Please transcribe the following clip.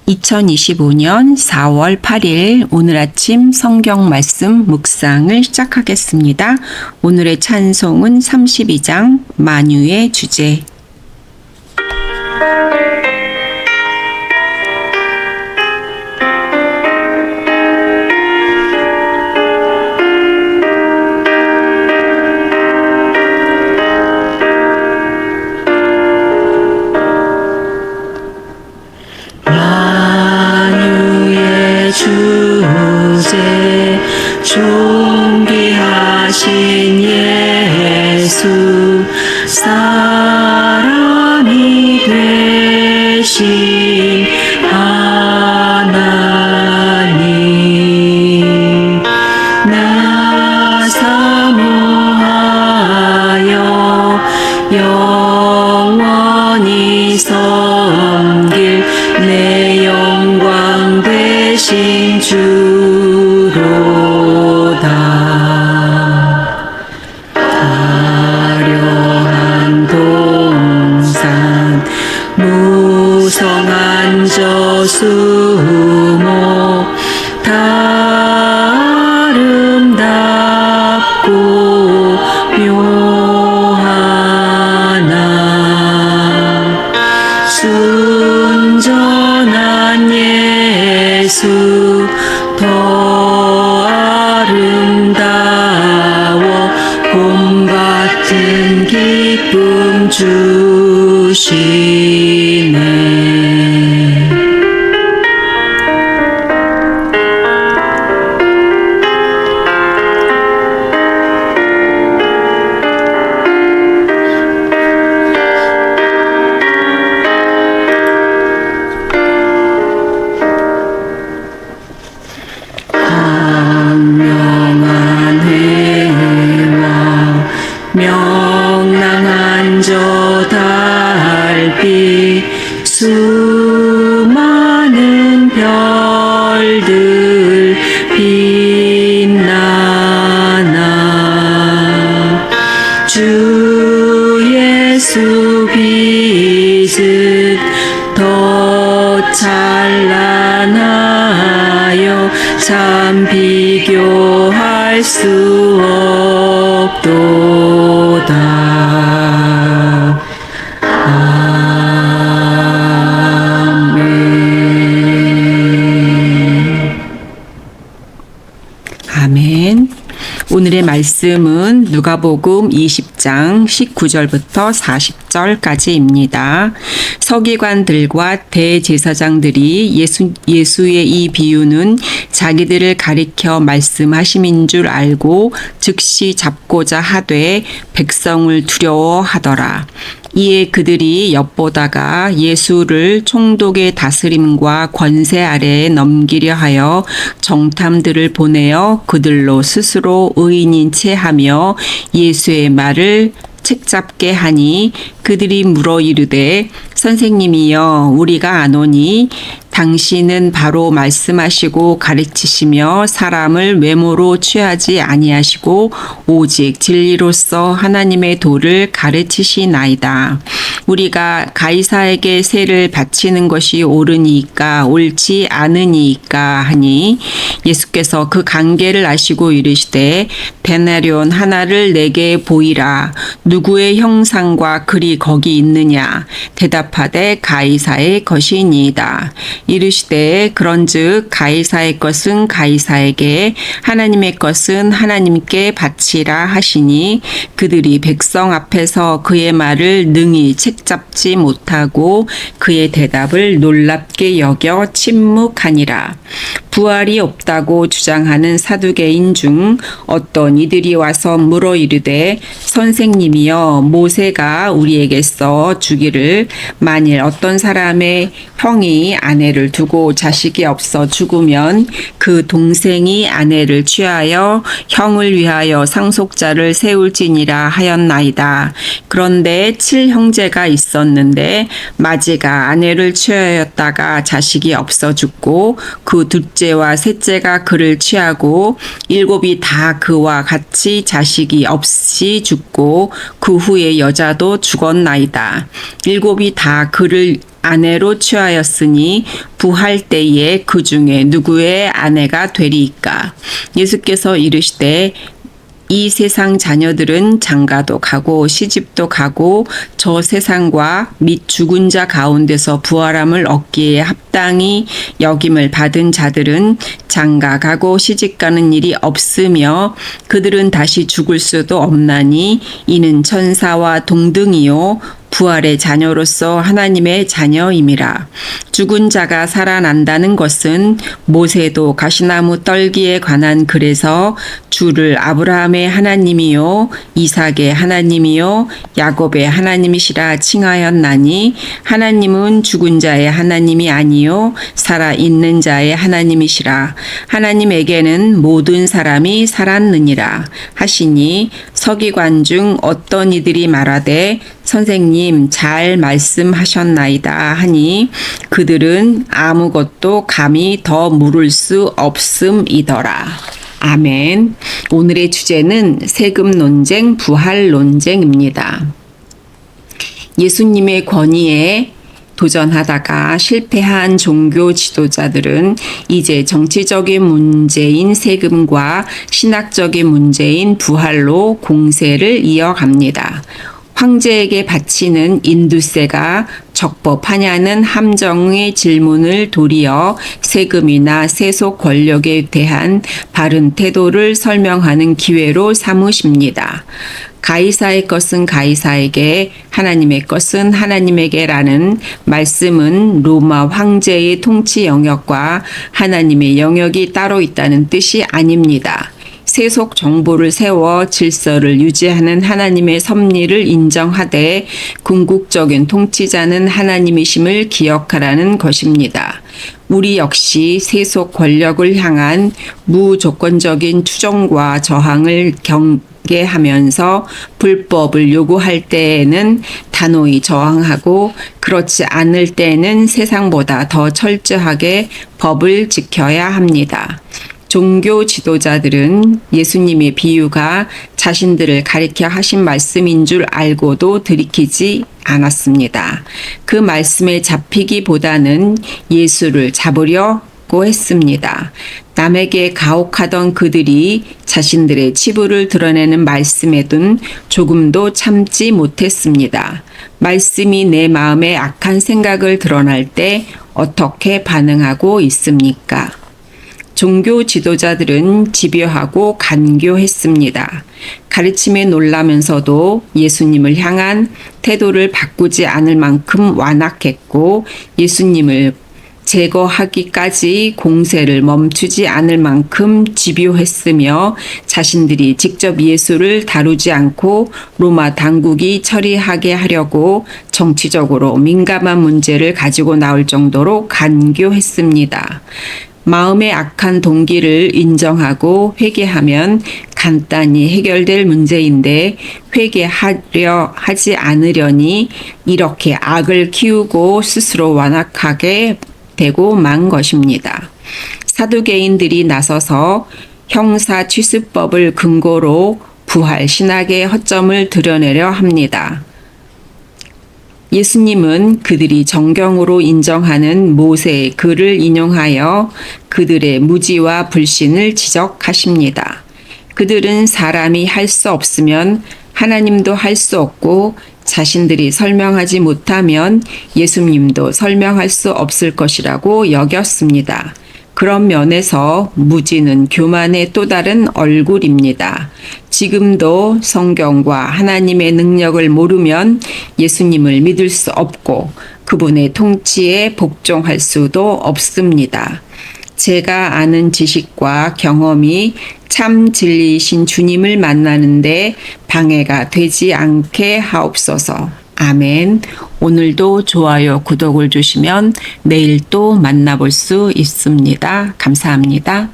2025년 4월 8일 오늘 아침 성경 말씀 묵상을 시작하겠습니다. 오늘의 찬송은 32장 만유의 주제. 주제 존귀하신 예수 사람이 되신 하나님 나 사모하여 영원히 섬길 내 영광 되신 주로다. 화려한 동산 무성한 저수목 다 아름답고 묘하나 순전한 예수 더 아름다워 봄 같은 기쁨 주시네. 명랑한 저 달빛 수많은 별들 빛나나 주 예수 빛은 더 찬란하여 참 비교할 수 없도다. 아멘. 오늘의 말씀은 누가복음 20장 19절부터 40절까지입니다. 서기관들과 대제사장들이 예수의 이 비유는 자기들을 가리켜 말씀하심인 줄 알고 즉시 잡고자 하되 백성을 두려워하더라. 이에 그들이 엿보다가 예수를 총독의 다스림과 권세 아래에 넘기려 하여 정탐들을 보내어 그들로 스스로 의인인 채 하며 예수의 말을 책잡게 하니 그들이 물어 이르되 선생님이여 우리가 아노니 당신은 바로 말씀하시고 가르치시며 사람을 외모로 취하지 아니하시고 오직 진리로서 하나님의 도를 가르치시나이다. 우리가 가이사에게 세를 바치는 것이 옳으니까 옳지 않으니까 하니 예수께서 그 관계를 아시고 이르시되 데나리온 하나를 내게 보이라. 누구의 형상과 글이 거기 있느냐? 대답하되 가이사의 것이니이다. 이르시되 그런즉 가이사의 것은 가이사에게 하나님의 것은 하나님께 바치라 하시니 그들이 백성 앞에서 그의 말을 능히 책잡지 못하고 그의 대답을 놀랍게 여겨 침묵하니라. 부활이 없다고 주장하는 사두개인 중 어떤 이들이 와서 물어 이르되 선생님이여 모세가 우리에게서 주기를 만일 어떤 사람의 형이 아내를 두고 자식이 없어 죽으면 그 동생이 아내를 취하여 형을 위하여 상속자를 세울지니라 하였나이다. 그런데 7형제가 있었는데 마지가 아내를 취하였다가 자식이 없어 죽고 그 둘째와 셋째가 그를 취하고 7이 다 그와 같이 자식이 없이 죽고 그 후에 여자도 죽었나이다. 7이 다 그를 아내로 취하였으니 부할 때에 그 중에 누구의 아내가 되리이까. 예수께서 이르시되 이 세상 자녀들은 장가도 가고 시집도 가고 저 세상과 및 죽은 자 가운데서 부활함을 얻기에 합당히 여김을 받은 자들은 장가 가고 시집 가는 일이 없으며 그들은 다시 죽을 수도 없나니 이는 천사와 동등이요 부활의 자녀로서 하나님의 자녀임이라. 죽은 자가 살아난다는 것은 모세도 가시나무 떨기에 관한 글에서 주를 아브라함의 하나님이요 이삭의 하나님이요 야곱의 하나님이시라 칭하였나니 하나님은 죽은 자의 하나님이 아니요 살아 있는 자의 하나님이시라. 하나님에게는 모든 사람이 살았느니라 하시니 서기관 중 어떤 이들이 말하되 선생님 잘 말씀하셨나이다 하니 그들은 아무것도 감히 더 물을 수 없음이더라. 아멘. 오늘의 주제는 세금 논쟁, 부활 논쟁입니다. 예수님의 권위에 도전하다가 실패한 종교 지도자들은 이제 정치적인 문제인 세금과 신학적인 문제인 부활로 공세를 이어갑니다. 황제에게 바치는 인두세가 적법하냐는 함정의 질문을 도리어 세금이나 세속 권력에 대한 바른 태도를 설명하는 기회로 삼으십니다. 가이사의 것은 가이사에게, 하나님의 것은 하나님에게라는 말씀은 로마 황제의 통치 영역과 하나님의 영역이 따로 있다는 뜻이 아닙니다. 세속 정보를 세워 질서를 유지하는 하나님의 섭리를 인정하되 궁극적인 통치자는 하나님이심을 기억하라는 것입니다. 우리 역시 세속 권력을 향한 무조건적인 투정과 저항을 경계하면서 불법을 요구할 때에는 단호히 저항하고 그렇지 않을 때에는 세상보다 더 철저하게 법을 지켜야 합니다. 종교 지도자들은 예수님의 비유가 자신들을 가리켜 하신 말씀인 줄 알고도 들이키지 않았습니다. 그 말씀에 잡히기보다는 예수를 잡으려고 했습니다. 남에게 가혹하던 그들이 자신들의 치부를 드러내는 말씀에도 조금도 참지 못했습니다. 말씀이 내 마음에 악한 생각을 드러날 때 어떻게 반응하고 있습니까? 종교 지도자들은 집요하고 간교했습니다. 가르침에 놀라면서도 예수님을 향한 태도를 바꾸지 않을 만큼 완악했고 예수님을 제거하기까지 공세를 멈추지 않을 만큼 집요했으며 자신들이 직접 예수를 다루지 않고 로마 당국이 처리하게 하려고 정치적으로 민감한 문제를 가지고 나올 정도로 간교했습니다. 마음의 악한 동기를 인정하고 회개하면 간단히 해결될 문제인데 회개하려 하지 않으려니 이렇게 악을 키우고 스스로 완악하게 되고 만 것입니다. 사두개인들이 나서서 형사 취수법을 근거로 부활 신학의 허점을 드러내려 합니다. 예수님은 그들이 정경으로 인정하는 모세의 글을 인용하여 그들의 무지와 불신을 지적하십니다. 그들은 사람이 할 수 없으면 하나님도 할 수 없고 자신들이 설명하지 못하면 예수님도 설명할 수 없을 것이라고 여겼습니다. 그런 면에서 무지는 교만의 또 다른 얼굴입니다. 지금도 성경과 하나님의 능력을 모르면 예수님을 믿을 수 없고 그분의 통치에 복종할 수도 없습니다. 제가 아는 지식과 경험이 참 진리이신 주님을 만나는데 방해가 되지 않게 하옵소서. 아멘. 오늘도 좋아요, 구독을 주시면 내일 또 만나볼 수 있습니다. 감사합니다.